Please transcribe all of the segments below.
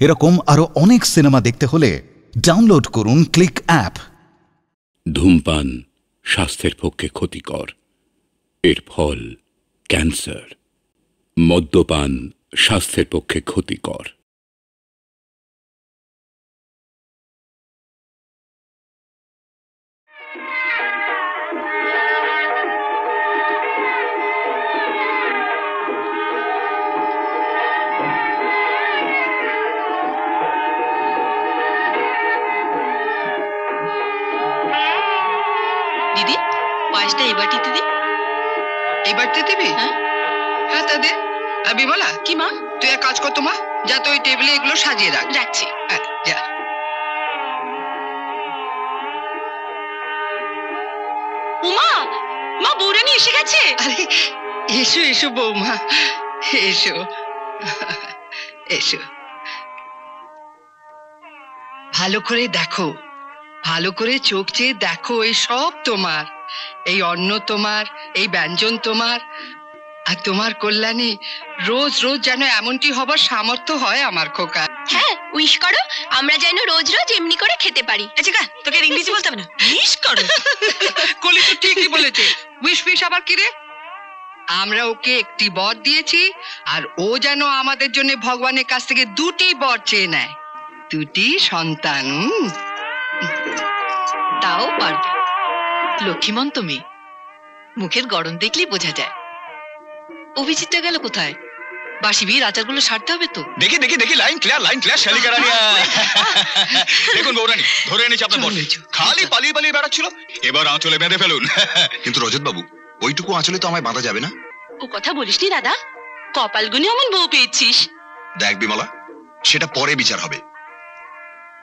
এরকম আরো অনেক সিনেমা দেখতে হলে ডাউনলোড করুন ক্লিক অ্যাপ। ধূমপান স্বাস্থ্যের পক্ষে ক্ষতিকর, এর ফল ক্যান্সার। মদ্যপান স্বাস্থ্যের পক্ষে ক্ষতিকর। দিদি, পায়েসটা এবার দিতে দি। এবার দিবি? হ্যাঁ হ্যাঁ, তা দে। বিমলা, কি মা? তুই এক কাজ কর তো মা, যা তো ওই টেবিলে এগুলো সাজিয়ে রাখ। রাখছি। হ্যাঁ, যা। উমা, মা বৌরানী এসে গেছে। আরে এসো এসো বৌমা, এসো এসো। ভালো করে দেখো, ভালো করে চোখ চেয়ে দেখো, এই সব তোমার, এই অন্ন তোমার, এই ব্যঞ্জন তোমার, আর তোমার কল্যাণে রোজ রোজ যেন এমনটি হবার সামর্থ্য হয় আমার খোকা। হ্যাঁ, উইশ করো আমরা যেন রোজ রোজ এমনি করে খেতে পারি। আচ্ছা কা, তোকে আর ইংরেজি বলতে হবে না, উইশ করো। কলি তো ঠিকই বলেছে, উইশ ফিশ আবার কি রে? আমরা ওকে একটি বর দিয়েছি, আর ও যেন আমাদের জন্য ভগবানের কাছ থেকে দুটি বর চেয়ে নেয়, দুটি সন্তান। তাও পারবে, লক্ষ্মীমন তুমি। মুখের গড়ন দেখলেই বোঝা যায়। অভিজিৎটা গেল কোথায়? বাসি বিয়ের আচারগুলো সারতে হবে তো। দেখি দেখি দেখি, লাইন ক্লিয়ার শালিকা রানী। দেখুন গৌরানী, ধরে এনেছি আপনার বর। খালি পালিয়ে পালিয়ে বেড়াচ্ছিল, এবার আঁচলে বেঁধে ফেলুন। কিন্তু রজত বাবু, ওইটুকু আঁচলে তো আমায় বাঁধা যাবে না। ও কথা বলিসনি দাদা, কপাল গুনে অমন বউ পেয়েছিস। দেখ বিমলা, সেটা পরে বিচার হবে,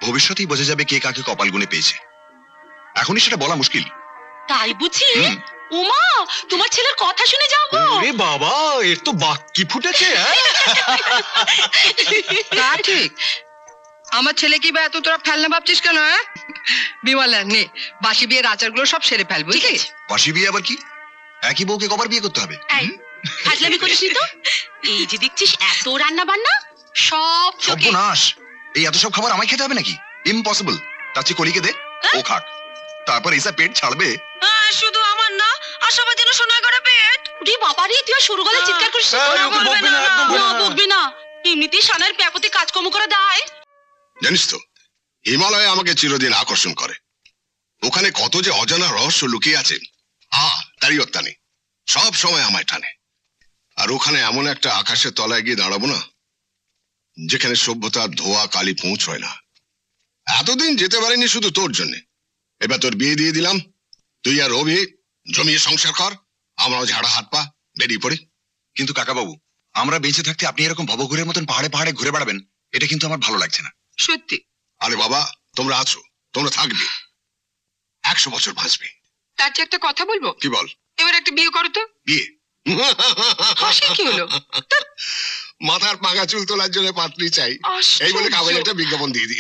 ভবিষ্যতেই বোঝা যাবে কে কাকে কপাল গুনে পেয়েছে। এখনই সেটা বলা মুশকিল। তাই বুঝি? উমা, তোমার ছেলের কথা শুনে যাও গো। ওরে বাবা, এর তো বাক্কি ফুটেছে। তা ঠিক, আমার ছেলে কি বা এত তোরা ফেলনা ভাবছিস কেন? বিমলা নে, বাসি বিয়ের আচারগুলো সব সেরে ফেল, বুঝলি? বাসি বিয়ে আবার কি? একই বউকে কবার বিয়ে করতে হবে? ফাজলামি করিসনি তো? এই যে দেখছিস এত রান্না বান্না, সব তোকে। সর্বনাশ, এই এত সব খাবার আমায় খেতে হবে নাকি? ইম্পসিবল। তার চেয়ে কলিকে দে, ও খাক, তারপর এসে পেট ছাড়বে। শুধু আমার না, আশাবাদ যেন সোনায় করে পেট। রে বাবা রে, তুই শুরু করে চিৎকার করিস। বকবি না, এমনিতেই সানের প্যাপতে কাজকর্ম করে দেয়। জানিস তো, হিমালয় আমাকে চিরদিন আকর্ষণ করে। ওখানে কত যে অজানা রহস্য লুকিয়ে আছে, তারই অত্যা নেই। সব সময় আমায় টানে। আর ওখানে এমন একটা আকাশের তলায় গিয়ে দাঁড়াবো না, যেখানে সভ্যতার ধোয়া কালি পৌঁছয় না। এতদিন যেতে পারিনি শুধু তোর জন্য। এবার তোর বিয়ে দিয়ে দিলাম, তুই আর রবি জমিয়ে সংসার কর, আমরাও ঝাড়া হাত পা বেরিয়ে পড়ি। কিন্তু কাকা বাবু, আমরা বেঁচে থাকতে আপনি এরকম ভবঘুরের মতন পাহাড়ে পাহাড়ে ঘুরে বেড়াবেন, এটা কিন্তু আমার ভালো লাগছে না। সত্যি? আরে বাবা, তোমরা আছো, তোমরা থাকবে, 100 বছর বাঁচবে। তার চেয়ে একটা কথা বলবো? কি বল? এবার একটা বিয়ে করো তো। বিয়ে? হাসি কি হলো? মাথার পাকা চুল তোলার জন্য পাত্রী চাই, এই বলে কাগজে একটা বিজ্ঞাপন দিয়ে দিই।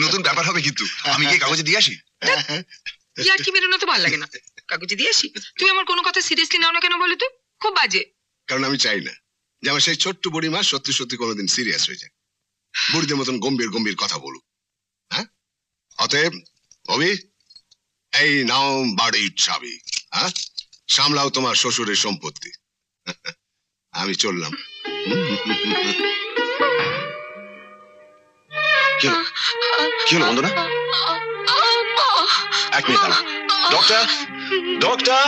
নতুন ব্যাপার হবে কিন্তু, আমি কি কাগজে দিয়ে আসি? ইয়ার কি বেরোনো তো ভালো লাগে না, কাগজে দিয়ে আসি। তুমি আমার কোনো কথা সিরিয়াসলি নাও না কেন বলো তো? খুব বাজে। কারণ আমি চাই না যে আমার সেই ছোট্ট বুড়িমা সত্যি সত্যি কোনোদিন সিরিয়াস হয়ে যায়, বুড়িদের মতন গম্ভীর গম্ভীর কথা বলুক। হ্যাঁ, অতএব অভি, এই নাও বাড়ির চাবি। হ্যাঁ, সামলাও তোমার শ্বশুরের সম্পত্তি। আমি চললাম। কি হলো বন্ধু? না, এক মিনিট দাঁড়া। Doctor, doctor.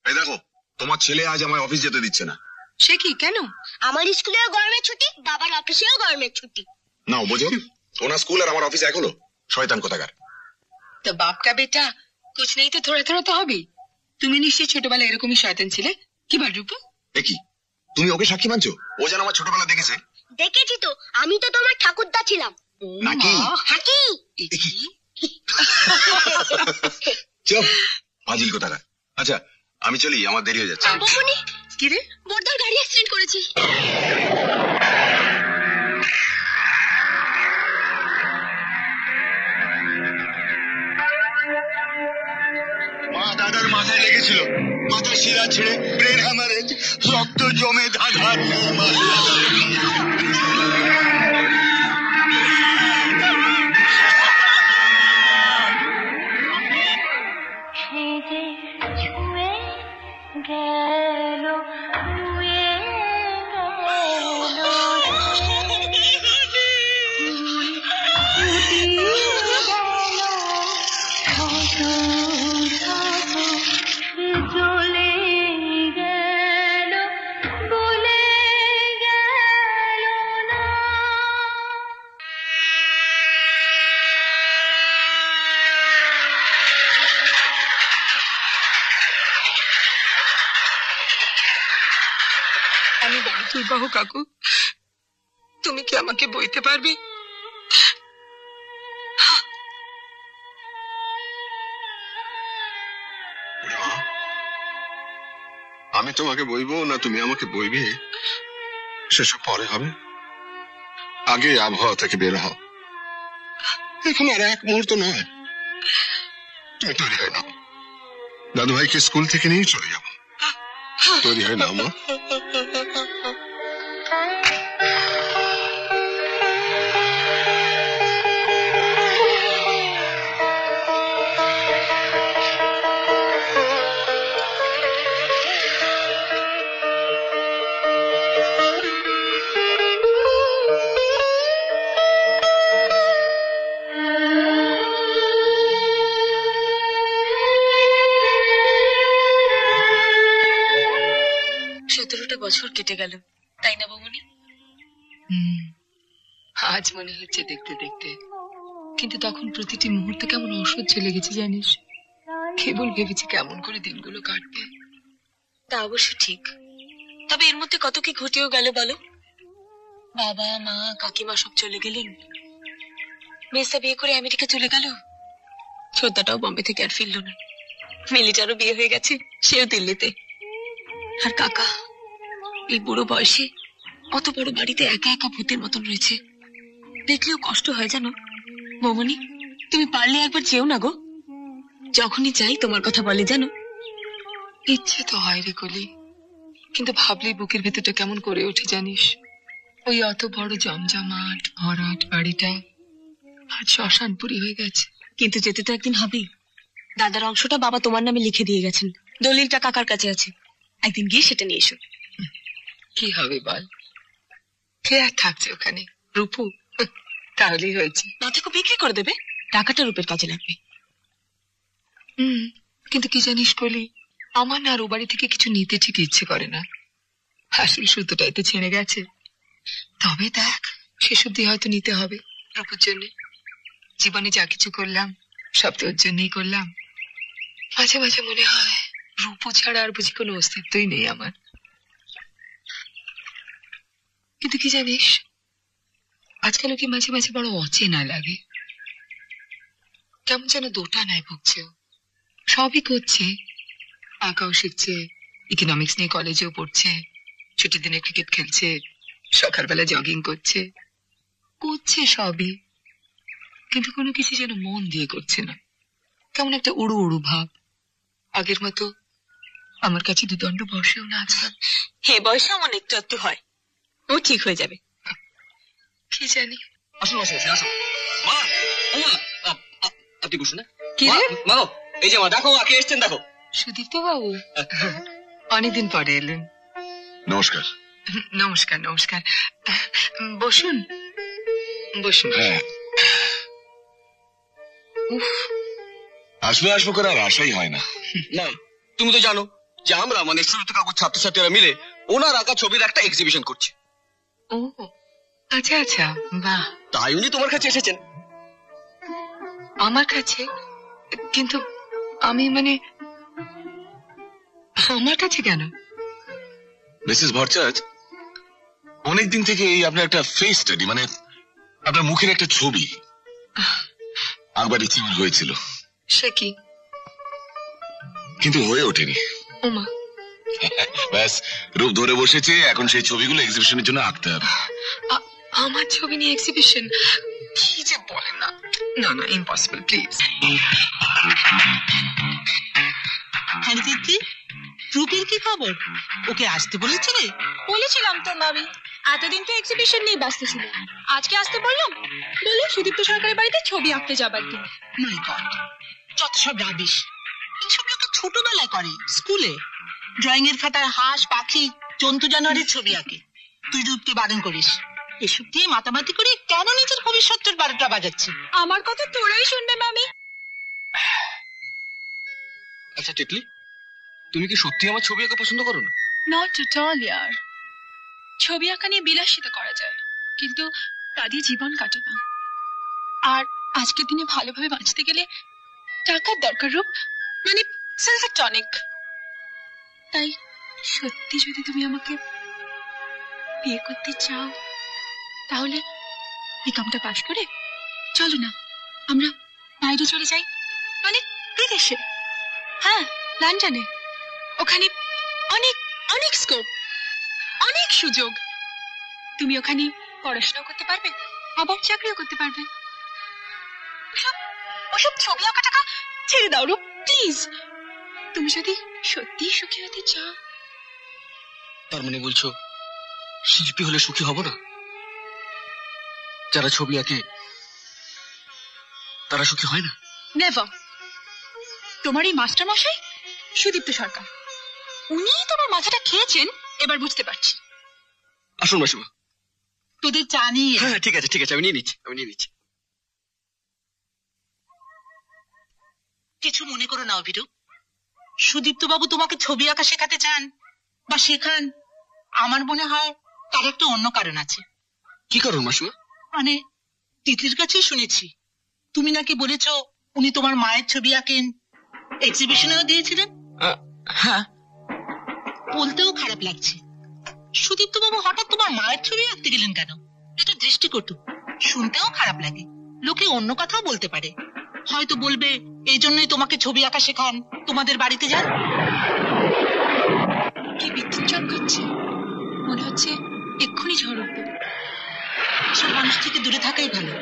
এই দেখো, তোমার ছেলে আজ আমায় অফিস যেতে দিচ্ছে না। সে কি, কেন? আমার স্কুলেও গরমের ছুটি, বাবার অফিসেও গরমের ছুটি। নাও বোঝো, ওনার স্কুল আর আমার অফিস এক হলো। শয়তান কোথাকার। তো বাপকা বেটা কুছ নেই তো থোড়া থোড়া তো হবে। তুমি নিশ্চয়ই ছোটবেলায় এরকমই শয়তান ছিলে। কি বল রূপা? দেখি, তুমি ওকে সাক্ষী মানছো? ও যেন আমার ছোটবেলা দেখেছে। দেখেছি তো, আমি তো তোমার ঠাকুরদা ছিলাম। নাকি? হাকি। চুপ, ফাজিল কোথাকার। আচ্ছা, আমি চলি, আমার দেরি হয়ে যাচ্ছে। বকুনি, কি রে? বড়দার গাড়ি অ্যাক্সিডেন্ট করেছি। মা, দাদা দাদার মাথায় লেগেছিল, মাথার শিরা ছেড়ে ব্রেন হ্যামারেজ, রক্ত জমে ধাঁধার বাহু কাকু, তুমি কি আমাকে বইতে পারবে? আমি তোমাকে বইবো না তুমি আমাকে বইবে সেসব পরে হবে, আগে আবহাওয়া থেকে বের হও। এখন আর এক মুহূর্ত নয়, তুমি তৈরি হয় না, দাদু ভাইকে স্কুল থেকে নিয়ে চলে যাবো। তৈরি হয় না মা? বছর কেটে গেল, তাই না বৌমনি? আজ মনে হচ্ছে দেখতে দেখতে, কিন্তু তখন প্রতিটি মুহূর্তে কেমন অসহ্য লেগেছে জানিস। কেবল ভেবেছি কেমন করে দিনগুলো কাটবে। তা অবশ্য ঠিক, তবে এর মধ্যে কত কি ঘটেও গেল বলো। বাবা মা কাকিমা সব চলে গেলেন, মেসা বিয়ে করে আমেরিকা চলে গেল, শ্রদ্ধাটাও বম্বে থেকে আর ফিরল না, মিলিটারও বিয়ে হয়ে গেছে, সেও দিল্লিতে। আর কাকা এই বুড়ো বয়সে অত বড় বাড়িতে একা একা ভূতের মতন রয়েছে, দেখলেও কষ্ট হয় জানো। বৌমনি, তুমি পারলে একবার যেও না গো, যখনই চাই তোমার কথা বলে জানো। ইচ্ছে তো হয় রে কলি, কিন্তু ভাবলেই বুকের ভেতরটা কেমন করে ওঠে জানিস। ওই অত বড় জমজমাট ভরাট বাড়িটা আজ শ্মশানপুরি হয়ে গেছে। কিন্তু যেতে তো একদিন হবেই। দাদার অংশটা বাবা তোমার নামে লিখে দিয়ে গেছেন, দলিলটা কাকার কাছে আছে, একদিন গিয়ে সেটা নিয়ে এসো। কি হবে বল, কে আর থাকছে ওখানে? রূপু, তাহলেই হয়েছে। না থেকে বিক্রি করে দেবে, টাকাটা রূপের কাজে লাগবে। কিন্তু কি জানিস কলি, আমার না আর ও বাড়ি থেকে কিছু নিতে ঠিক ইচ্ছে করে না। আসল সুতোটাই তো ছিঁড়ে গেছে। তবে দেখ, শেষ অব্দি হয়তো নিতে হবে রূপুর জন্য। জীবনে যা কিছু করলাম সব তো ওর জন্যই করলাম। মাঝে মাঝে মনে হয় রূপু ছাড়া আর বুঝি কোনো অস্তিত্বই নেই আমার। কিন্তু কি জানিস, আজকাল ওকে মাঝে মাঝে বড় অচেনা লাগে, কেমন যেন দোটানায় ভুগছে। সবই করছে, আঁকাও শিখছে, ইকোনমিক্স নিয়ে কলেজেও পড়ছে, ছুটির দিনে ক্রিকেট খেলছে, সকালবেলা জগিং করছে, করছে সবই, কিন্তু কোনো কিছু যেন মন দিয়ে করছে না। কেমন একটা উড়ু উড়ু ভাব। আগের মতো আমার কাছে দুদণ্ড বসেও না আজকাল। হে বয়সে আমার একটু একটু হয়, ও ঠিক হয়ে যাবে। কি জানি। আসুন আসুন আসুন। মা, আপনি বসুন না। কি রে? মা, এই যে মা, দেখো কে এসছেন দেখো। সুদীপ্ত বাবু অনেকদিন পরে এলেন। নমস্কার। নমস্কার নমস্কার, বসুন বসুন। আসবে আসবো করে আর আশাই হয় না। না, তুমি তো জানো যে আমরা মানে সুরত কাকুর ছাত্রছাত্রীরা মিলে ওনার আঁকা ছবির একটা এক্সিবিশন করছি। ও আচ্ছা আচ্ছা, বাহ। তাই উনি তোমার কাছে এসেছেন। আমার কাছে? কিন্তু আমি মানে আমার কাছে কেন? মিসেস ভট্টাচার্য, অনেকদিন থেকে এই আপনার একটা ফেস স্টাডি, মানে আপনার মুখের একটা ছবি আঁকবার ইচ্ছে আমার হয়েছিল। সে কি? কিন্তু হয়ে ওঠেনি। ওমা, ব্যাস রূপ ধরে বসেছে, এখন সেই ছবিগুলো এক্সিবিশনের জন্য আঁকতে হবে। আমার ছবি নিয়ে এক্সিবিশন? কি যে বলেন না। না না, ইম্পসিবল, প্লিজ। তিতলি, রূপের কি খবর? ওকে আসতে বলেছিলে? বলেছিলাম তো মামি, এতদিন তো এক্সিবিশন নিয়ে ব্যস্ত ছিল, আজকে আসতে বললাম। বললো সুদীপ্ত সরকারের বাড়িতে ছবি আঁকতে যাবার দিন। মাই গড, যত সব রাবিশ। এইসব তো ছোটবেলায় করে, স্কুলে ড্রয়িং এর খাতায় হাঁস, পাখি, জন্তু জানোয়ারের ছবি আঁকে। তুই রূপকে বারণ করিস। এসব দিয়ে মাতামাতি করে কেন নিজের ভবিষ্যতের 12টা বাজাচ্ছে? আমার কথা তোরাই শুনবে মামি। আচ্ছা টিটলি, তুমি কি সত্যি আমার ছবি আঁকা পছন্দ করো না? নট এট অল ইয়ার। ছবি আঁকা নিয়ে বিলাসিতা করা যায়, কিন্তু তা দিয়ে জীবন কাটে না। আর আজকের দিনে ভালোভাবে বাঁচতে গেলে টাকার দরকার, রূপ, মানে সেলফ টনিক। তাই সত্যি যদি তুমি আমাকে বিয়ে করতে চাও, তাহলে বিকমটা পাশ করে চলো না আমরা বাইরে চলে যাই, মানে বিদেশে। হ্যাঁ, লন্ডনে। ওখানে অনেক অনেক স্কোপ, অনেক সুযোগ। তুমি ওখানে পড়াশোনাও করতে পারবে, আবার চাকরিও করতে পারবে। ওসব ছবি আঁকা টাকা ছেড়ে দাও রূপ, প্লিজ। তুমি যদি সত্যি সুখী হতে চাও। তার মানে বলছো শিল্পী হলে সুখী হব না? যারা ছবি আঁকে তারা সুখী হয় না? নেভার। তোমার এই মাস্টার মশাই সুদীপ্ত সরকার, উনি তোমার মাথাটা খেয়েছেন, এবার বুঝতে পারছি। আসুন মাসিমা। তোদের চা নিয়ে। হ্যাঁ ঠিক আছে ঠিক আছে, আমি নিয়ে নিচ্ছি। কিছু মনে করো না অভিরূপ, সুদীপ্ত বাবু তোমাকে ছবি আঁকা শেখাতে চান বা শেখান, আমার মনে হয় তার একটা অন্য কারণ আছে। কি কারণ মাসিমা? মানে তিতলির কাছে শুনেছি তুমি নাকি বলেছ উনি তোমার মায়ের ছবি আঁকেন, এক্সিবিশনেও দিয়েছিলেন। হ্যাঁ। বলতেও খারাপ লাগছে, সুদীপ্ত বাবু হঠাৎ তোমার মায়ের ছবি আঁকতে গেলেন কেন? এটা দৃষ্টিকটু, শুনতেও খারাপ লাগে। লোকে অন্য কথাও বলতে পারে, হয়তো বলবে এই জন্যই তোমাকে ছবি আঁকা শেখান, তোমাদের বাড়িতে যান। কি বিদ্যুৎ চমকাচ্ছে, মনে হচ্ছে এক্ষুনি ঝড় উঠবে। সব মানুষ থেকে দূরে থাকাই ভালো,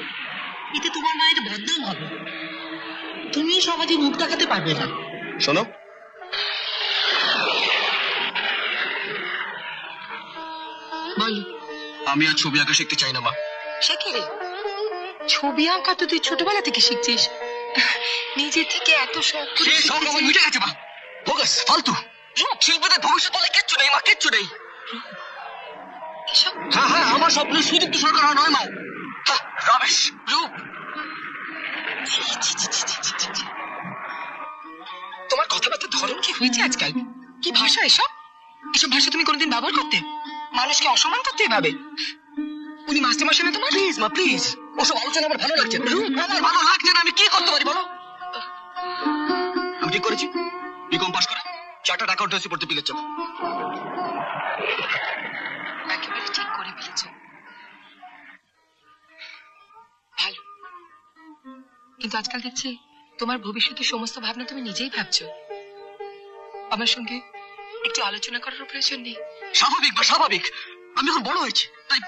এতে তোমার মায়ের বদনাম হবে। তুমিও সমাজে মুখ দেখাতে পারবে না। শোনো, বল। আমি আর ছবি আঁকা শিখতে চাই না মা। সে কি রে, ছবি আঁকা তো তুই ছোটবেলা থেকে শিখছিস, নিজের থেকে এত শখ করে আমার মিটে গেছে মা। ফোকাস ফালতু। শিল্পীদের ভবিষ্যৎ বলে কিচ্ছু নেই মা, কিচ্ছু নেই। হ্যাঁ হ্যাঁ, আমার স্বপ্ন সুদীপ্ত সরকার নয় মা। রমেশ, রূপ। তোমার কথাবার্তার ধরন কি হয়েছে আজকাল? কি ভাষা এসব? এসব ভাষা তুমি কোনোদিন ব্যবহার করতে? মানুষকে অসম্মান করতে এভাবে? উনি মাস্টার মশাই না তোমার? প্লিজ মা প্লিজ, ওসব আলোচনা আমার ভালো লাগছে না। আমার ভালো লাগছে না, আমি কি করতে পারি বলো? আমি ঠিক করেছি, বিকম পাস করে চার্টার্ড অ্যাকাউন্টেন্সি পড়তে বিলেত যাবো। একেবারে ঠিক করে ফেলেছ, ভালো। কিন্তু আজকাল দেখছি তোমার ভবিষ্যতের সমস্ত ভাবনা তুমি নিজেই ভাবছো, আমার সঙ্গে একটু আলোচনা করার প্রয়োজন নেই? স্বাভাবিক বা স্বাভাবিক, আমি এখন বড় হয়েছি, তাই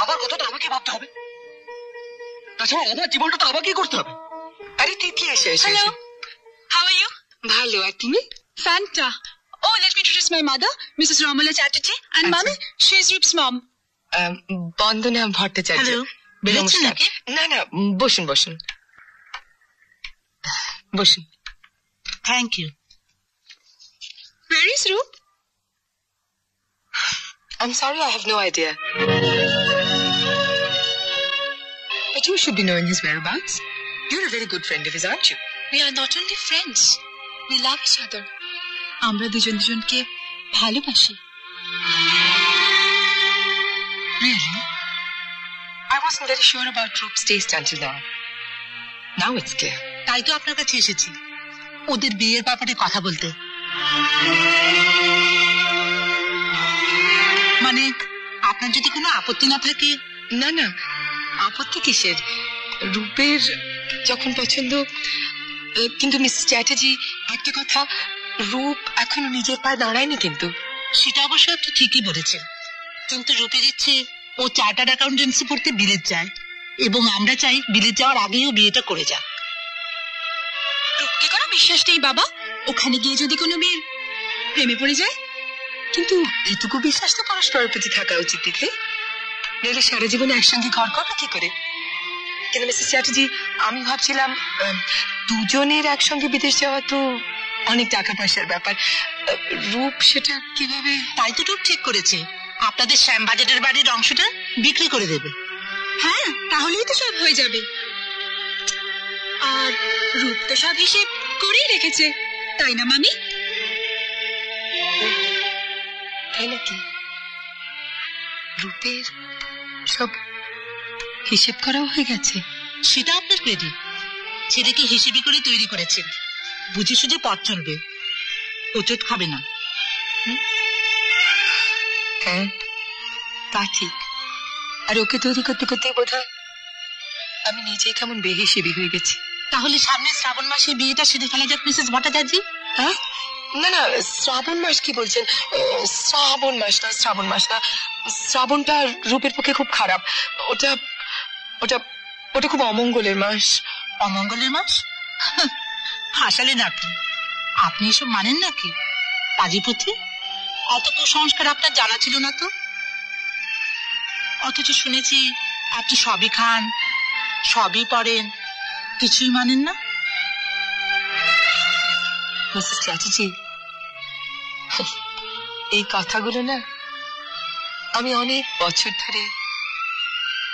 আমার কথা তো আমাকে ভাবতে হবে। তাছাড়া আমার জীবনটা তো আমাকেই করতে হবে। আরে তিতলি এসে এসে। Hello, how are you? ভালো, আর তুমি? Fanta. Oh, let me introduce my mother, Mrs. Romala Chatterjee, and mommy, she's Roop's mom. Bandana Bhattacharya. Hello. বেরোচ্ছেন নাকি? না না, বসুন বসুন বসুন। Thank you. Where is Roop? I'm sorry, I have no idea. But you should be knowing his whereabouts. You're a very good friend of his, aren't you? We are not only friends, we love each other. আমরা দুজন দুজনকে ভালোবাসি। Really? I wasn't very sure about Roop's taste until now. Now it's clear. তাই তো আপনার কাছে এসেছি, ওদের বিয়ের ব্যাপারে কথা বলতে। মানে আপনার যদি কোনো আপত্তি না থাকে। না না, আপত্তি কিসের? রূপের যখন পছন্দ। কিন্তু মিসেস চ্যাটার্জি, একটা কথা, রূপ এখনো নিজের পায়ে দাঁড়ায়নি কিন্তু। সেটা অবশ্য আপনি ঠিকই বলেছেন, কিন্তু রূপের ইচ্ছে ও চার্টার্ড অ্যাকাউন্টেন্সি পড়তে বিলেত যায়, এবং আমরা চাই বিলেত যাওয়ার আগেই ও বিয়েটা করে যাক। রূপকে কোনো বিশ্বাস নেই বাবা, ওখানে গিয়ে যদি কোনো মেয়ের প্রেমে পড়ে যায়? কিন্তু এটুকু বিশ্বাস তো পরস্পরের প্রতি থাকা উচিত দেখলে, নইলে সারা জীবনে একসঙ্গে ঘর করবে কি করে? কিন্তু মিসেস চ্যাটার্জি, আমি ভাবছিলাম দুজনের একসঙ্গে বিদেশ যাওয়া তো অনেক টাকা পয়সার ব্যাপার। রূপ সেটা কিভাবে? তাই তো রূপ ঠিক করেছে আপনাদের শ্যামবাজারের বাড়ির অংশটা বিক্রি করে দেবে। হ্যাঁ, তাহলেই তো সব হয়ে যাবে। আর রূপ তো সব হিসেব করেই রেখেছে, তাই না মামি? তাই নাকি? রূপের সব হিসেব করাও হয়ে গেছে? সেটা আপনার ক্রেডিট। ছেলেকে হিসেবে করে তৈরি করেছেন, বুঝে সুঝে পথ চলবে, ওচট খাবে না। হ্যাঁ, তা ঠিক। আর ওকে তৈরি করতে করতে বোধহয় আমি নিজেই কেমন বেহিসেবি হয়ে গেছি। তাহলে সামনে শ্রাবণ মাসে বিয়েটা সেরে ফেলা যাক মিসেস ভট্টাচার্য। হ্যাঁ, না না, শ্রাবণ মাস কি বলছেন? শ্রাবণ মাস না, শ্রাবণ মাস না। শ্রাবণটা রূপের পক্ষে খুব খারাপ। ওটা ওটা ওটা খুব অমঙ্গলের মাস। অমঙ্গলের মাস? হাসালেন আপনি। আপনি এসব মানেন নাকি? পাজিপুত্রী, অত কুসংস্কার আপনার জানা ছিল না তো। অথচ শুনেছি আপনি সবই খান, সবই পড়েন, কিছুই মানেন না। মিসেস চ্যাটার্জি, এই কথাগুলো না আমি অনেক বছর ধরে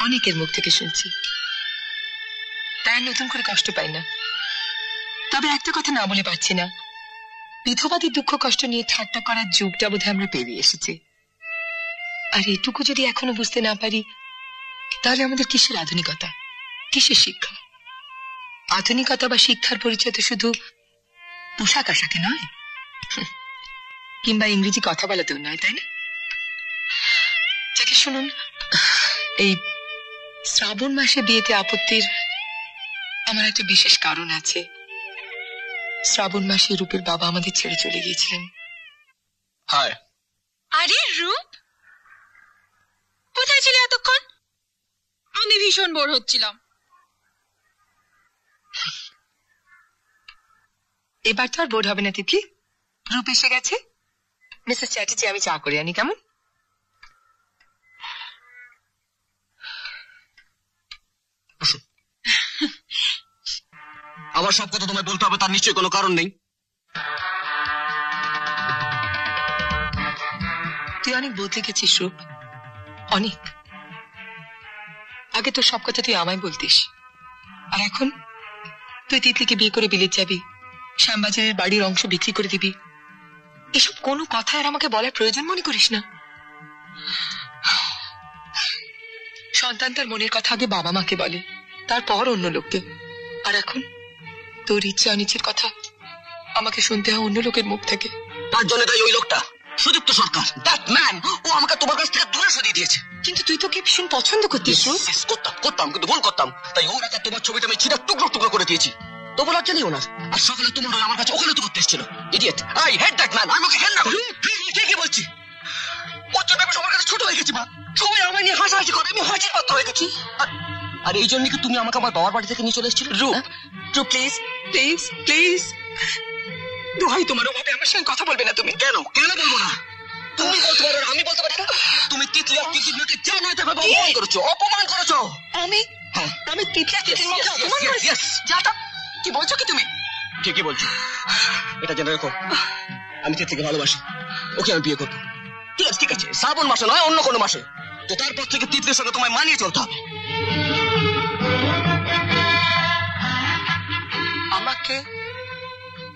অনেকের মুখ থেকে শুনছি, তাই নতুন করে কষ্ট পাই না। তবে একটা কথা না বলে পারছি না, বিধবাদের দুঃখ কষ্ট নিয়ে ঠাট্টা করার যুগটা বোধহয় আমরা পেরিয়ে এসেছি। আর এটুকু যদি এখনো বুঝতে না পারি, তাহলে আমাদের কিসের আধুনিকতা, কিসের শিক্ষা? আধুনিকতা বা শিক্ষার পরিচয় তো শুধু পোশাক আশাকে নয়, কিংবা ইংরেজি কথা বলাতেও নয়, তাই না? যাকে শুনুন, এই শ্রাবণ মাসে বিয়েতে আপত্তির আমার একটা বিশেষ কারণ আছে। শ্রাবণ মাসে রূপের বাবা আমাদের ছেড়ে চলে গিয়েছিলেন। হায়, আরে রূপ, কোথায় ছিলে এতক্ষণ? আমি ভীষণ বোর হচ্ছিলাম। এবার তো আর বোর হবে না তিতলি, রূপ এসে গেছে। মিসেস চ্যাটার্জি, আমি চা করে আনি, কেমন? আমার সব কথা তোমায় বলতে হবে তার নিশ্চয়ই কোনো কারণ নেই। তুই অনেক বদলে গেছিস রূপ, অনেক। আগে তোর সব কথা তুই আমায় বলতিস, আর এখন তুই তিতলিকে বিয়ে করে বিলেত যাবি, শ্যামবাজারের বাড়ির অংশ বিক্রি করে দিবি। এসব কোনো কথা আর আমাকে বলার প্রয়োজন মনে করিস না। সন্তান তার মনের কথা আগে বাবা মাকে বলে, তারপর অন্য লোককে। আর এখন তোর ইচ্ছে অনিচ্ছের কথা আমাকে শুনতে হয় অন্য লোকের মুখ থেকে। তার জন্য তাই ওই লোকটা সুদীপ্ত সরকার, দ্যাট ম্যান, ও আমাকে তোমার কাছ থেকে দূরে সরিয়ে দিয়েছে। কিন্তু তুই তো কি ভীষণ পছন্দ করতিস। করতাম কিন্তু ভুল করতাম, তাই ওর একটা তোমার ছবিটা আমি ছিঁড়া টুকরো টুকরো করে দিয়েছি। তো বলার জানি ওনার, আর সকালে তোমার আমার কাছে ওখানে তো করতে এসেছিল। Idiot, I hate that man, আমি ওকে ঘেন্না করি। ঠিকই বলছি, ওর জন্য আমি সবার কাছে ছোট হয়ে গেছি। মা, সবাই আমায় নিয়ে হাসাহাসি করে, আমি হাসির পাত্র হয়ে গেছি। আর এই জন্য কি তুমি আমাকে আমার বাবার বাড়ি থেকে নিয়ে চলে এসেছিলে? রূপ, প্লিজ প্লিজ প্লিজ, দোহাই তোমার, ওভাবে আমার সঙ্গে কথা বলবে না তুমি। কেন কেন বলবো না? তুমি বলতে পারো, আমি বলতে পারি না? তুমি তিতলি আর তিতলির মেয়েকে যা নয় ভাবে অপমান করেছো, অপমান করেছো। আমি আমি তিতলি আর তিতলির মধ্যে অপমান করেছি? যাটা কি বলছো কি তুমি? ঠিকই বলছি, এটা জেনে রেখো, আমি তিতলিকে ভালোবাসি, ওকে আমি বিয়ে করবো। ঠিক আছে ঠিক আছে, শ্রাবণ মাসে নয়, অন্য কোনো মাসে। তো তারপর থেকে তিতলির সঙ্গে তোমায় মানিয়ে চলতে হবে। আমাকে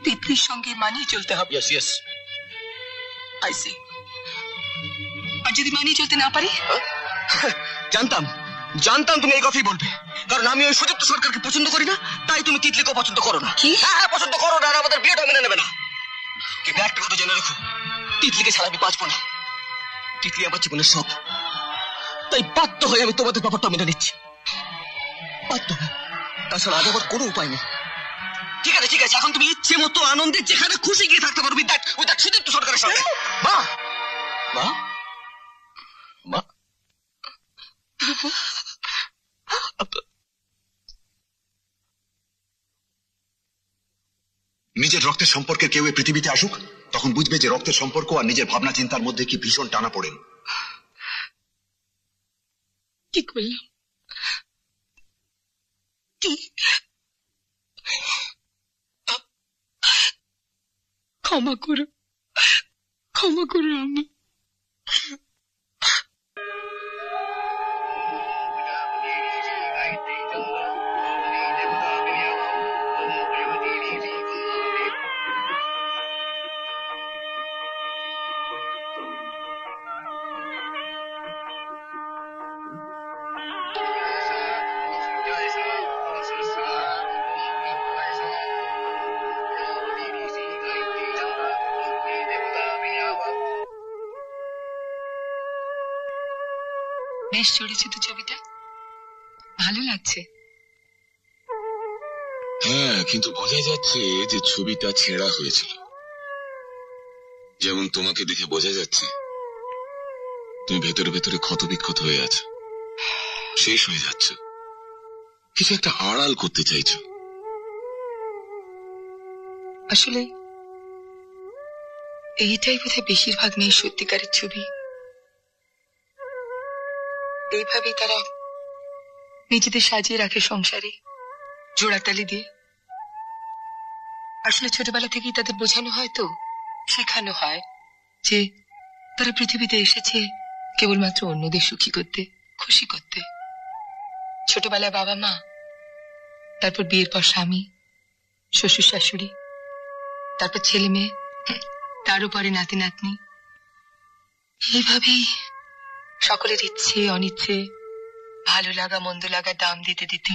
তিতলির সঙ্গে মানিয়ে চলতে হবে? Yes yes, I see. আর যদি মানিয়ে চলতে না পারি? জানতাম জানতাম তুমি এই কথাই বলবে, কারণ আমি ওই সুদীপ্ত সরকারকে পছন্দ করি না, তাই তুমি তিতলিকেও পছন্দ করো না। কি? হ্যাঁ, পছন্দ করো না, আর আমাদের বিয়েটা মেনে নেবে না। কিন্তু একটা কথা জেনে রেখো, তিতলিকে ছাড়া আমি বাঁচবো না। তিতলি আমার জীবনের সব, তাই বাধ্য হয়ে আমি তোমাদের ব্যাপারটা মেনে নিচ্ছি, বাধ্য হয়ে। তাছাড়া আগে আমার কোনো উপায় নেই। ঠিক আছে ঠিক আছে, এখন তুমি ইচ্ছে মতো আনন্দে যেখানে খুশি গিয়ে থাকতে পারো, উইথ সুদীপ্ত সরকারের সঙ্গে। মা মা মা, নিজের রক্তের সম্পর্কে কেউ এই পৃথিবীতে আসুক, তখন বুঝবে যে রক্তের সম্পর্ক আর নিজের ভাবনা চিন্তার মধ্যে কি ভীষণ টানা পড়েন। কি করলাম? ক্ষমা করো, ক্ষমা করো আমি। বেশ চড়েছে তো ছবিটা, ভালো লাগছে। হ্যাঁ, কিন্তু বোঝা যাচ্ছে যে ছবিটা ছেঁড়া হয়েছিল। যেমন তোমাকে দেখে বোঝা যাচ্ছে তুমি ভেতরে ভেতরে ক্ষতবিক্ষত হয়ে আছো, শেষ হয়ে যাচ্ছ, কিছু একটা আড়াল করতে চাইছো। আসলে এইটাই বোধহয় বেশিরভাগ মেয়ের সত্যিকারের ছবি। এইভাবেই তারা নিজেদের সাজিয়ে রাখে সংসারে জোড়াতালি দিয়ে। আসলে ছোটবেলা থেকেই তাদের বোঝানো হয়, তো শেখানো হয় যে তারা পৃথিবীতে এসেছে কেবলমাত্র অন্যদের সুখী করতে, খুশি করতে। ছোটবেলায় বাবা মা, তারপর বিয়ের পর স্বামী, শ্বশুর শাশুড়ি, তারপর ছেলে মেয়ে, তারও পরে নাতি নাতনি। এইভাবেই সকলের ইচ্ছে অনিচ্ছে, ভালো লাগা মন্দ লাগা দাম দিতে দিতে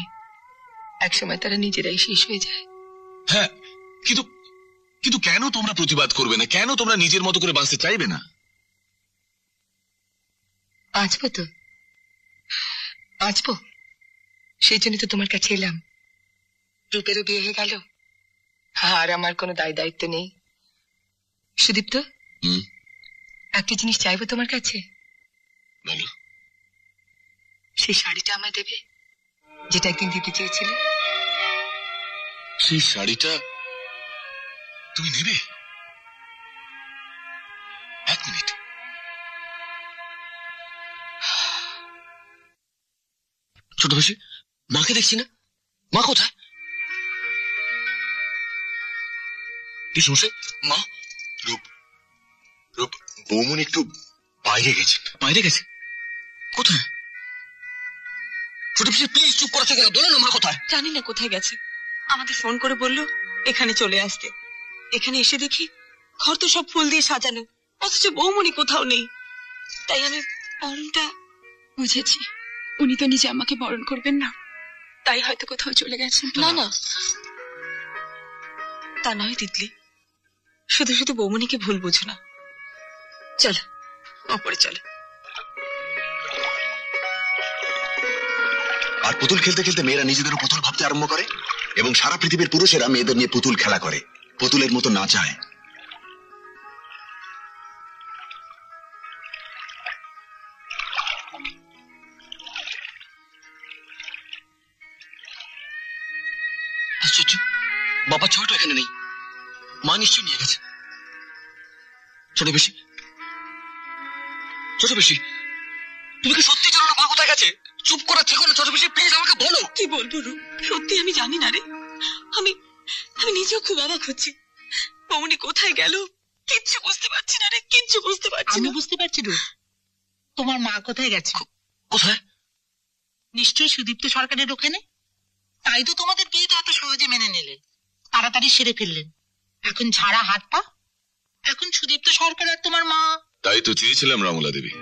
একসময় তারা নিজেরাই শেষ হয়ে যায়। হ্যাঁ, কিন্তু কিন্তু কেন তোমরা প্রতিবাদ করবে না? কেন তোমরা নিজের মতো করে বাঁচতে চাইবে না? বাঁচবো তো, বাঁচবো, সেই জন্য তো তোমার কাছে এলাম। রূপেরও বিয়ে হয়ে গেল, আর আমার কোনো দায় দায়িত্ব নেই। সুদীপ্ত, একটা জিনিস চাইবো তোমার কাছে। বলো। সেই শাড়িটা আমায় দেবে, যেটা একদিন দিতে চেয়েছিলে। সেই শাড়িটা তুমি নেবে? এক মিনিট। ছোট বেশি মাকে দেখছি না, মা কোথায়? কি শুনছে? মা? রূপ, রূপ, বৌমনি একটু বাইরে গেছে। বাইরে গেছে? কোথায়? ছোট বেশি প্লিজ চুপ করেছে কেন? বলো না মা কোথায়? জানি না কোথায় গেছে, আমাদের ফোন করে বললো এখানে চলে আসতে। এখানে এসে দেখি ঘর তো সব ফুল দিয়ে সাজানো, অথচ বৌমনি কোথাও নেই। তাই আমি বরণটা বুঝেছি, উনি তো নিজে আমাকে বরণ করবেন না, তাই হয়তো কোথাও চলে গেছেন। না না, তা নয় তিতলি, শুধু শুধু বৌমনিকে ভুল বুঝো না। চলো ওপরে চলো। আর পুতুল খেলতে খেলতে মেয়েরা নিজেদেরও পুতুল ভাবতে আরম্ভ করে, এবং সারা পৃথিবীর পুরুষেরা মেয়েদের নিয়ে পুতুল খেলা করে, পুতুলের মতো নাচায়। আশ্চর্য, বাবা ছয়টা এখানে নেই, মা নিশ্চয়ই নিয়ে গেছে। ছোট বেশি, ছোট বেশি, তুমি কি সত্যি জানো না মা কোথায় গেছে? চুপ করা থেকো না ছোট বেশি, প্লিজ আমাকে বলো। কি বলবো রূপ, সত্যি আমি জানি না রে। আমি আমি নিজেও খুব অবাক হচ্ছি, বৌমনি কোথায় গেল কিচ্ছু বুঝতে পারছি না রে, কিচ্ছু বুঝতে পারছি না। বুঝতে পারছি রূপ, তোমার মা কোথায় গেছে? কোথায়? নিশ্চয়ই সুদীপ্ত সরকারের ওখানে। তাই তো তোমাদের বিয়েটা এত সহজে মেনে নিলেন, তাড়াতাড়ি সেরে ফেললেন। এখন ঝাড়া হাত পা, এখন সুদীপ্ত সরকার আর তোমার মা। তাই তো চেয়েছিলাম রামলা দেবী,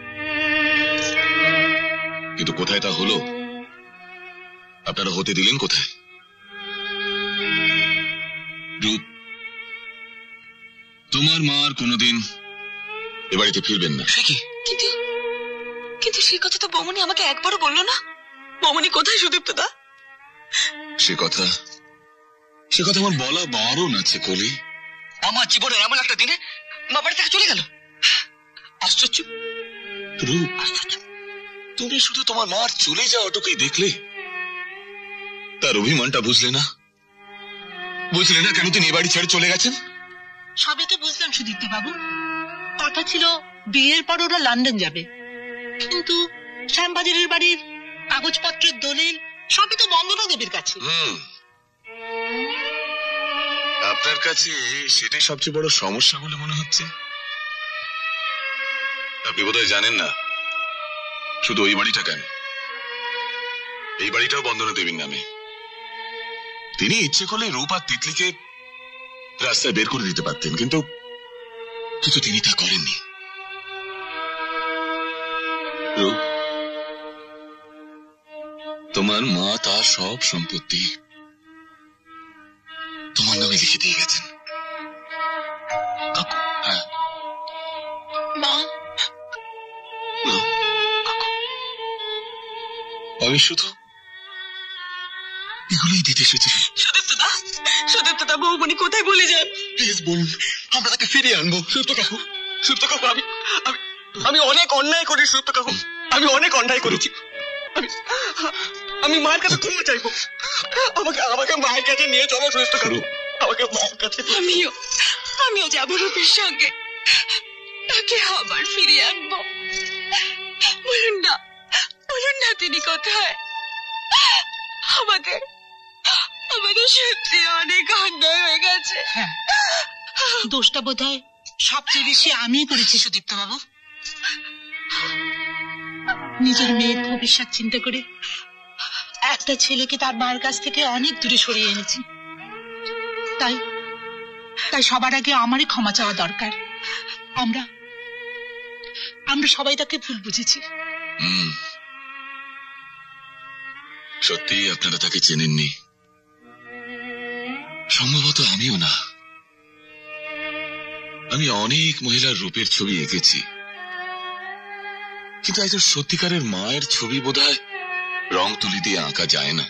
কিন্তু কোথায় তা হলো? আপনারা হতে দিলেন কোথায়? রূপ, তোমার মা আর কোনোদিন এ বাড়িতে ফিরবেন না। কিন্তু কিন্তু সে কথা তো বৌমনি আমাকে একবারও বললো না। বৌমনি কোথায় সুদীপ্ত দা? সে কথা আমার বলা বারণ আছে কলি। আমার জীবনের এমন একটা দিনে মা বাড়ি থেকে চলে গেল। আশ্চর্য রূপ, তুমি শুধু তোমার মার চলে যাওয়াটুকুই দেখলে, তার অভিমানটা বুঝলে না। বুঝলে না কেন তিনি এ বাড়ি ছেড়ে চলে গেছেন? সবই তো বুঝলাম সুদীপ্ত বাবু, কথা ছিল বিয়ের পর ওরা লন্ডন যাবে, কিন্তু শ্যামবাজারের বাড়ির কাগজপত্রের দলিল সবই তো বন্দনা দেবীর কাছে। আপনার কাছে সেটাই সবচেয়ে বড় সমস্যা বলে মনে হচ্ছে। আপনি বোধহয় জানেন না শুধু ওই বাড়িটা কেন, এই বাড়িটাও বন্দনা দেবীর নামে। তিনি ইচ্ছে করলে রূপ আর তিতলিকে রাস্তায় বের করে দিতে পারতেন, কিন্তু তিনি তা করেননি। রূপ, তোমার মা তার সব সম্পত্তি তোমার নামে লিখে দিয়ে গেছেন। হ্যাঁ, মা, আমি শুধু এগুলোই দিতে এসেছি। সুদীপ্তদা, বৌমনি কোথায় বলে যান? প্লিজ বলুন, আমরা তাকে ফিরিয়ে আনবো। সুদীপ্ত কাকু, আমি অনেক অন্যায় করি সুদীপ্ত কাকু, আমি অনেক অন্যায় করেছি। আমি মায়ের কাছে ক্ষমা চাইবো। আমাকে মায়ের কাছে নিয়ে চলো সুদীপ্ত কাকু, আমাকে মায়ের কাছে। আমিও যাবো রূপের সঙ্গে, তাকে আবার ফিরিয়ে আনবো। বলুন না তিনি কোথায়? আমাদের সত্যি অনেক অন্যায় হয়ে গেছে। দোষটা বোধহয় সবচেয়ে বেশি আমিই করেছি সুদীপ্ত বাবু। নিজের মেয়ের ভবিষ্যৎ চিন্তা করে একটা ছেলেকে তার মায়ের কাছ থেকে অনেক দূরে সরিয়ে এনেছি। তাই সবার আগে আমারই ক্ষমা চাওয়া দরকার। আমরা সবাই তাকে ভুল বুঝেছি। সত্যি আপনারা তাকে চেনেননি, সম্ভবত আমিও না। আমি অনেক মহিলার রূপের ছবি এঁকেছি, কিন্তু একজন সত্যিকারের মায়ের ছবি বোধহয় রং তুলি দিয়ে আঁকা যায় না।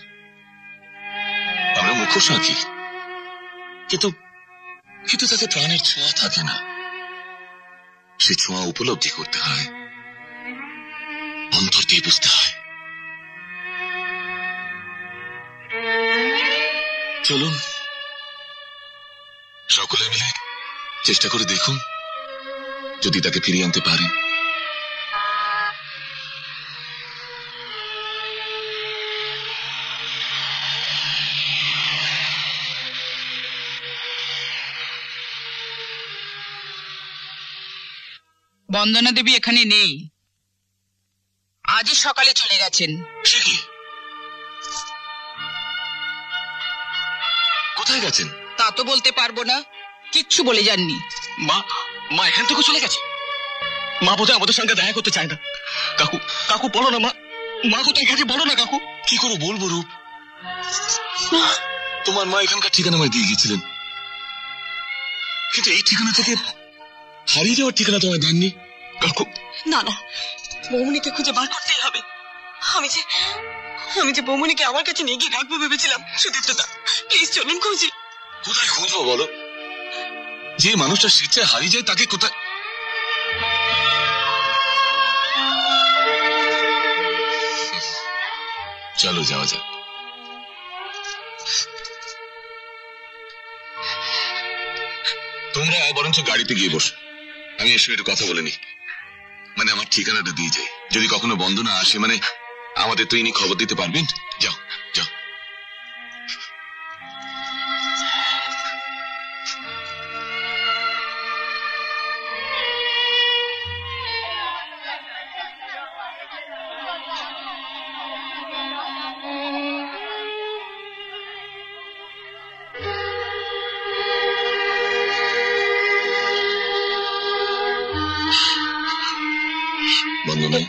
আমরা মুখোশ আঁকি, কিন্তু তাকে প্রাণের ছোঁয়া থাকে না। সে ছোঁয়া উপলব্ধি করতে হয়, অন্তর দিয়ে বুঝতে হয়। চলুন সকলে মিলে চেষ্টা করে দেখুন যদি তাকে ফিরিয়ে আনতে পারেন। বন্দনা দেবী এখানে নেই, আজই সকালে চলে গেছেন। সে কি? কোথায় গেছেন? তা তো বলতে পারবো না, কিচ্ছু বলে যাননি। মা এখান থেকে চলে গেছে। মা বোধহয় আমাদের সঙ্গে দেখা করতে চায় না। কাকু বলো না মা কোথায় গেছে, বলো না কাকু। কি করে বলবো রূপ? তোমার মা এখানকার ঠিকানা আমায় দিয়ে গিয়েছিলেন, কিন্তু এই ঠিকানা থেকে হারিয়ে যাওয়ার ঠিকানা তোমায় দেননি। কাকু না, বৌমনিকে খুঁজে বার করতেই হবে। আমি যে বৌমনিকে আমার কাছে নিয়ে গিয়ে রাখবো ভেবেছিলাম। সুদীপ্তদা, প্লিজ চলুন খুঁজি। কোথায় খুঁজবো বলো? যে মানুষটা স্বেচ্ছায় হারিয়ে যায় তাকে কোথায়? চলো যাওয়া যাক। তোমরা বরঞ্চ গাড়িতে গিয়ে বসো, আমি এসে একটু কথা বলে নি। মানে আমার ঠিকানাটা দিয়ে যাই, যদি কখনো বন্দনা আসে, মানে আমাদের তো ইনি খবর দিতে পারবেন। যাও যাও। বন্দনা,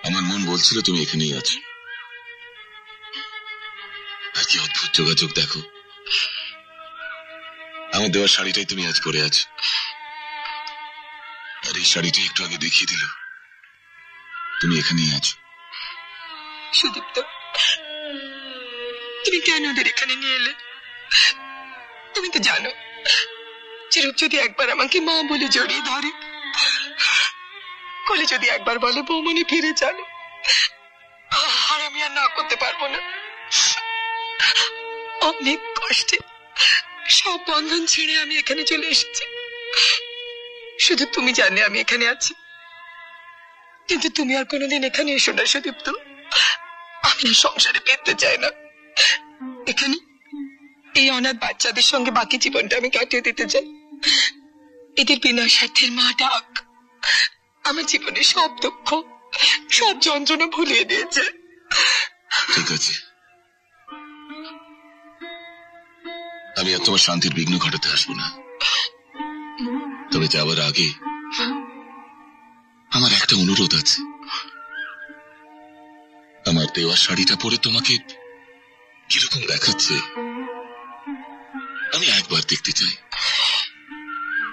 আমার মন বলছিল তুমি এখানেই আছো। আর কি অদ্ভুত যোগাযোগ দেখো, আমার দেওয়ার শাড়িটাই তুমি আজ পরে আছো, আর এই শাড়িটি একটু আগে দেখিয়ে দিল তুমি এখানেই আছো। সুদীপ্ত, তুমি কেন ওদের এখানে নিয়ে এলে? তুমি তো জানো যে রূপ যদি একবার আমাকে মা বলে জড়িয়ে ধরে, কোলে যদি একবার বলে বৌমনি ফিরে চলো, আর আমি অনেক কষ্টে সব বন্ধন ছেড়ে আমি এখানে চলে এসেছি। শুধু তুমি জানে আমি এখানে আছি, কিন্তু তুমি আর কোনোদিন এখানে এসো না সুদীপ্ত। আমি সংসারে পেতে চাই না। এখানে এই অনাথ বাচ্চাদের সঙ্গে বাকি জীবনটা আমি কাটিয়ে দিতে চাই। এদের বিনা স্বার্থের মা ডাক আমার জীবনে সব দুঃখ, সব যন্ত্রণা ভুলিয়ে দিয়েছে। ঠিক আছে, আমি আর তোমার শান্তির বিঘ্ন ঘটাতে আসবো না। তবে যাওয়ার আগে আমার একটা অনুরোধ আছে। আমার দেওয়া শাড়িটা পরে তোমাকে কিরকম দেখাচ্ছে আমি একবার দেখতে চাই,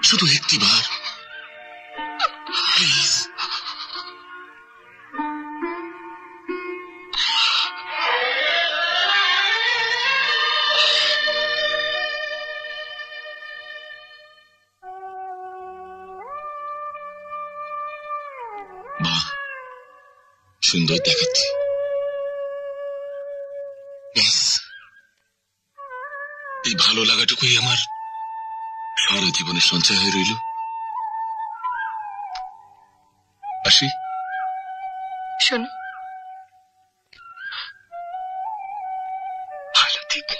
শুধু একটিবার প্লিজ। বাহ, সুন্দর দেখাচ্ছে। ব্যাস, এই ভালো লাগাটুকুই আমার সারা জীবনের সঞ্চয় হয়ে রইল। আসি। শোনো, ভালো থেকো।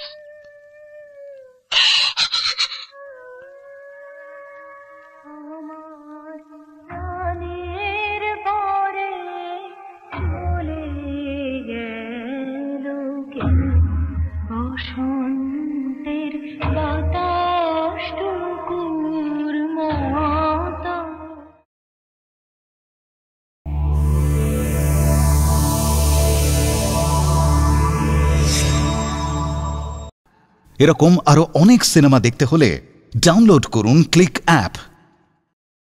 এরকম আরো অনেক সিনেমা দেখতে হলে ডাউনলোড করুন ক্লিক অ্যাপ।